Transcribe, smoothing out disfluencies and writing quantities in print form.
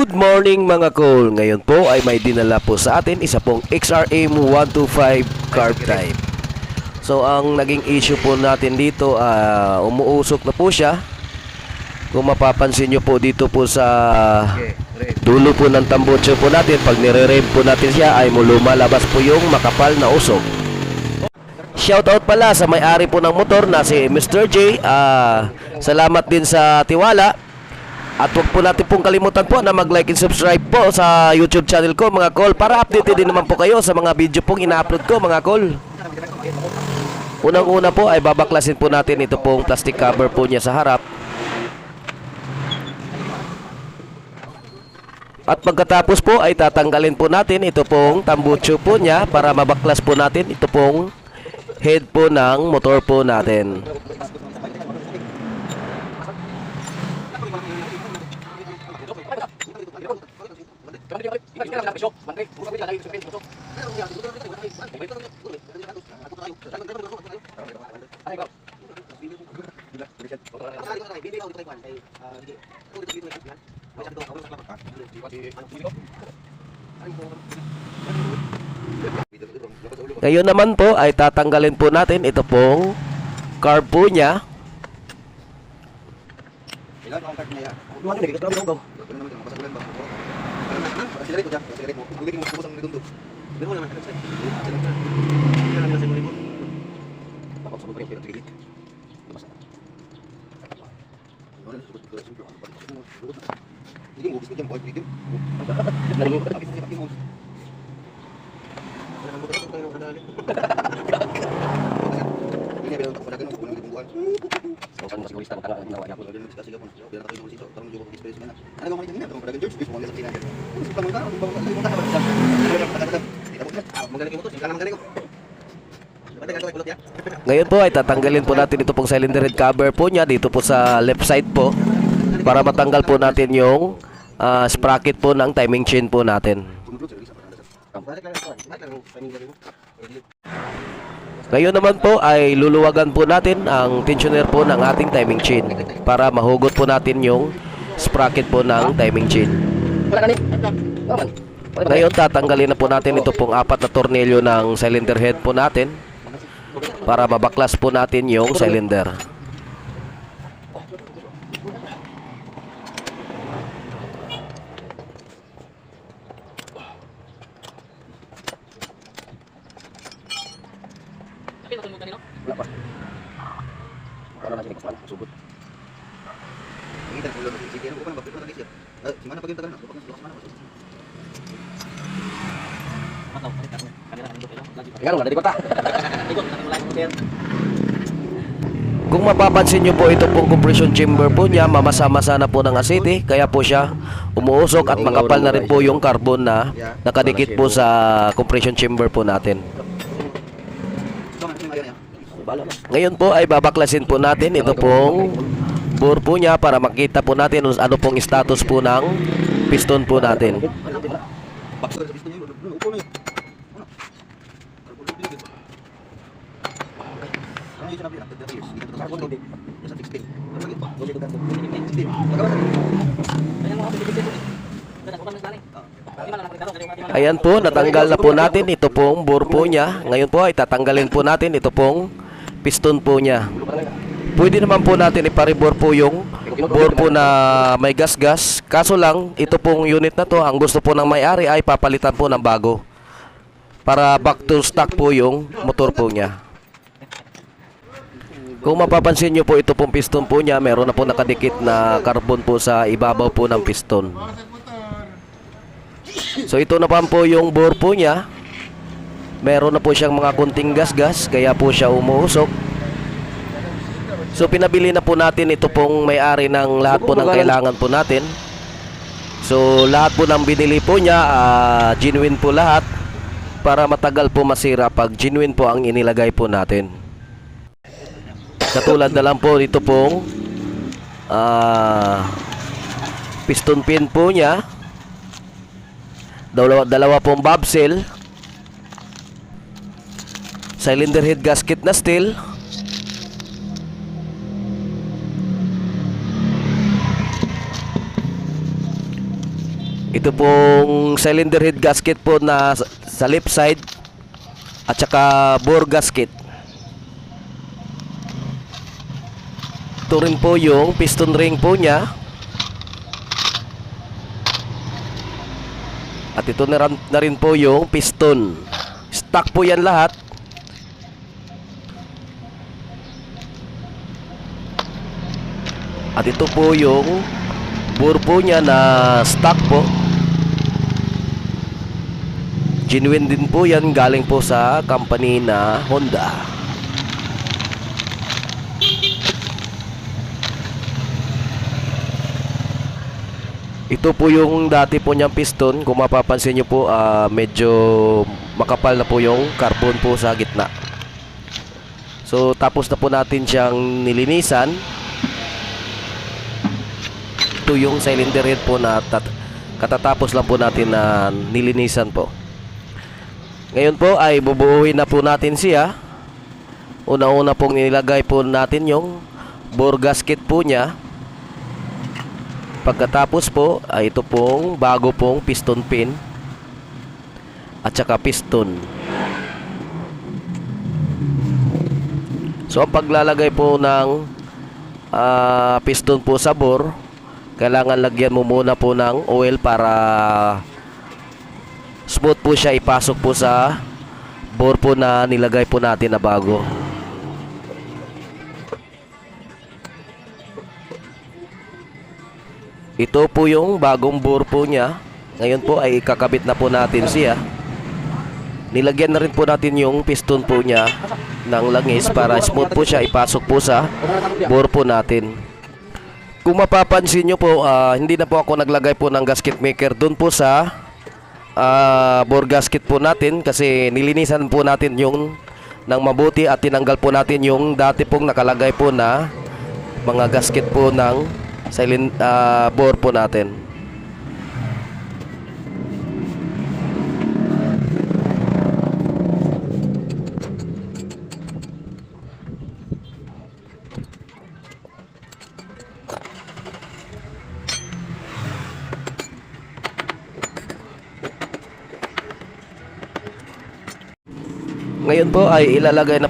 Good morning mga cool. Ngayon po ay may dinala po sa atin isa pong XRM 125 carb type. So ang naging issue po natin dito, umuusok na po siya. Kung mapapansin nyo po dito po sa dulo po ng tambocho po natin, pag nire-rev po natin siya ay lumalabas po yung makapal na usok. Shoutout pala sa may-ari po ng motor na si Mr. J. Salamat din sa tiwala. At huwag po natin pong kalimutan po na mag-like and subscribe po sa YouTube channel ko mga call, para updated din naman po kayo sa mga video pong ina-upload ko mga call. Unang-una po ay babaklasin po natin ito pong plastic cover po niya sa harap. At pagkatapos po ay tatanggalin po natin ito pong tambucho po niya para mabaklas po natin ito pong head po ng motor po natin. Ngayon naman po ay tatanggalin po natin ito pong carb po niya. Ngayon po ay tatanggalin po natin ito pong cylinder head cover po niya dito po sa left side po, para matanggal po natin yung sprocket po ng timing chain po natin. Ngayon naman po ay luluwagan po natin ang tensioner po ng ating timing chain para mahugot po natin yung sprocket po ng timing chain. Ngayon tatanggalin na po natin ito pong apat na tornilyo ng cylinder head po natin para mabaklas po natin yung cylinder. Kung mapapansin nyo po, ito pong compression chamber po niya mamasa-masa na po ng asete, kaya po siya umuusok at makapal na rin po yung carbon na nakadikit po sa compression chamber po natin. Ngayon po ay babaklasin po natin ito pong bore po niya para makita po natin ano pong status po ng piston po natin. Ayan po, natanggal na po natin ito pong bore po niya. Ngayon po ay tatanggalin po natin ito pong piston po niya. Pwede naman po natin iparibor po yung bore po na may gas-gas. Kaso lang, ito pong unit na to, ang gusto po ng may-ari ay papalitan po ng bago para back to stock po yung motor po niya. Kung mapapansin nyo po, ito pong piston po niya, meron na po nakadikit na carbon po sa ibabaw po ng piston. So ito na po yung bore po niya. Meron na po siyang mga kunting gas-gas, kaya po siya umuusok. So pinabili na po natin ito pong may-ari ng lahat po ng kailangan po natin. So lahat po ng binili po niya, genuine po lahat, para matagal po masira pag genuine po ang inilagay po natin. Katulad na lang po dito pong piston pin po niya, dalawa pong bobsel, cylinder head gasket na steel, Ito pong cylinder head gasket po na sa left side at saka bore gasket. Ito rin po yung piston ring po niya. At ito na rin po yung piston. Stock po yan lahat. At ito po yung bore po niya na stock po. Genuine din po yan, galing po sa company na Honda. Ito po yung dati po niyang piston. Kung mapapansin nyo po, medyo makapal na po yung carbon po sa gitna. So tapos na po natin siyang nilinisan. Ito yung cylinder head po na katatapos lang po natin na nilinisan po. Ngayon po ay bubuuin na po natin siya. Una-una pong nilagay po natin yung bore gasket po niya. Pagkatapos po ay ito pong bago pong piston pin at saka piston. So ang paglalagay po ng piston po sa bore, kailangan lagyan mo muna po ng oil para smooth po siya ipasok po sa bore po na nilagay po natin na bago. Ito po yung bagong bore po niya. Ngayon po ay kakabit na po natin siya. Nilagyan na rin po natin yung piston po niya ng langis para smooth po siya ipasok po sa bore po natin. Kung mapapansin nyo po, hindi na po ako naglagay po ng gasket maker dun po sa bore gasket po natin kasi nilinisan po natin yung ng mabuti at tinanggal po natin yung dati pong nakalagay po na mga gasket po ng bore po natin. Ngayon po ay ilalagay na